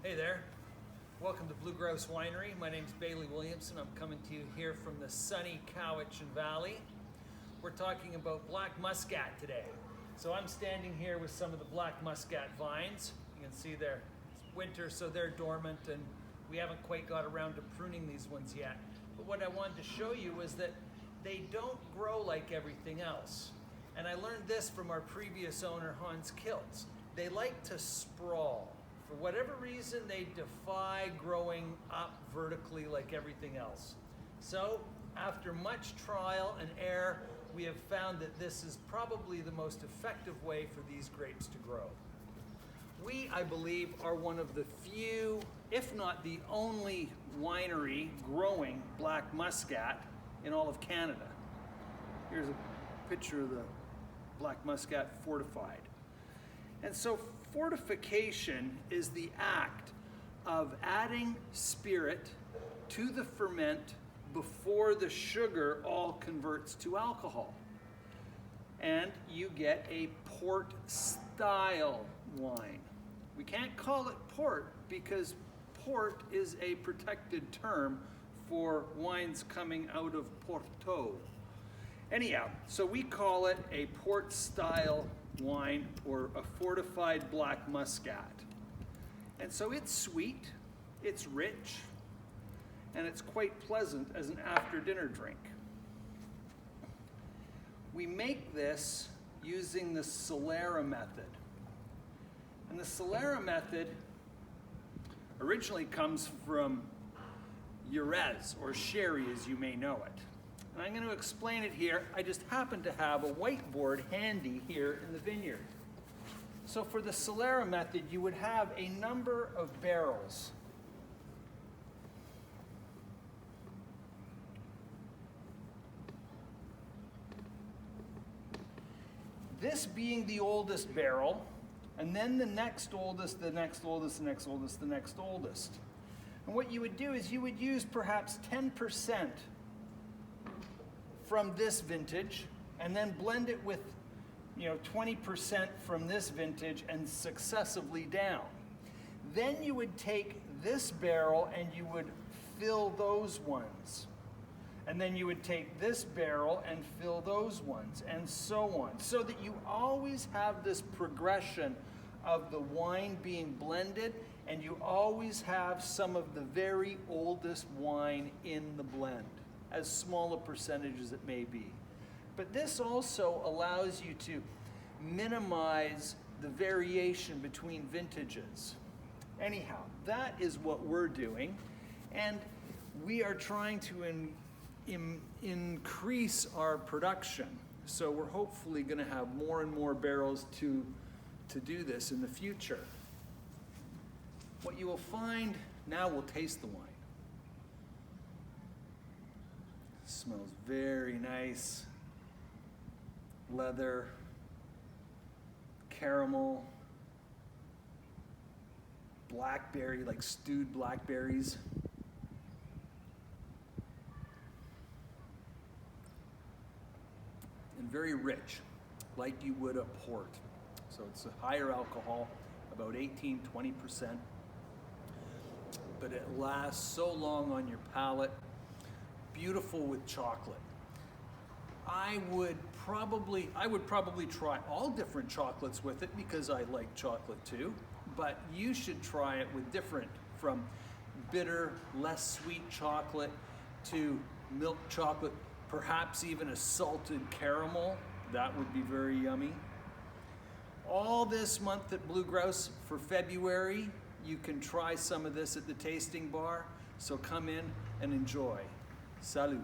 Hey there, welcome to Blue Grouse Winery. My name's Bailey Williamson. I'm coming to you here from the sunny Cowichan Valley. We're talking about black muscat today. So I'm standing here with some of the black muscat vines. You can see they're winter, so they're dormant, and we haven't quite got around to pruning these ones yet. But what I wanted to show you was that they don't grow like everything else. And I learned this from our previous owner, Hans Kiltz. They like to sprawl. For whatever reason, they defy growing up vertically like everything else. So, after much trial and error, we have found that this is probably the most effective way for these grapes to grow. We, I believe, are one of the few, if not the only winery growing black muscat in all of Canada. Here's a picture of the black muscat fortified. And so fortification is the act of adding spirit to the ferment before the sugar all converts to alcohol. And you get a port style wine. We can't call it port because port is a protected term for wines coming out of Porto. Anyhow, so we call it a port style wine or a fortified black muscat. And so it's sweet, it's rich, and it's quite pleasant as an after dinner drink. We make this using the Solera Method. And the Solera Method originally comes from Jerez, or sherry as you may know it. And I'm going to explain it here. I just happen to have a whiteboard handy here in the vineyard. So for the Solera Method, you would have a number of barrels. This being the oldest barrel, and then the next oldest, the next oldest, the next oldest, the next oldest. And what you would do is you would use perhaps 10% from this vintage, and then blend it with 20% from this vintage and successively down. Then you would take this barrel and you would fill those ones. And then you would take this barrel and fill those ones, and so on. So that you always have this progression of the wine being blended, and you always have some of the very oldest wine in the blend, as small a percentage as it may be. But this also allows you to minimize the variation between vintages. Anyhow, that is what we're doing, and we are trying to increase our production. So we're hopefully going to have more and more barrels to do this in the future. What you will find, now we'll taste the wine. Smells very nice. Leather, caramel, blackberry, like stewed blackberries. And very rich, like you would a port. So it's a higher alcohol, about 18-20%. But it lasts so long on your palate. Beautiful with chocolate. I would probably try all different chocolates with it because I like chocolate too, but you should try it with different, from bitter, less sweet chocolate to milk chocolate, perhaps even a salted caramel. That would be very yummy. All this month at Blue Grouse for February, you can try some of this at the tasting bar, so come in and enjoy. Salute.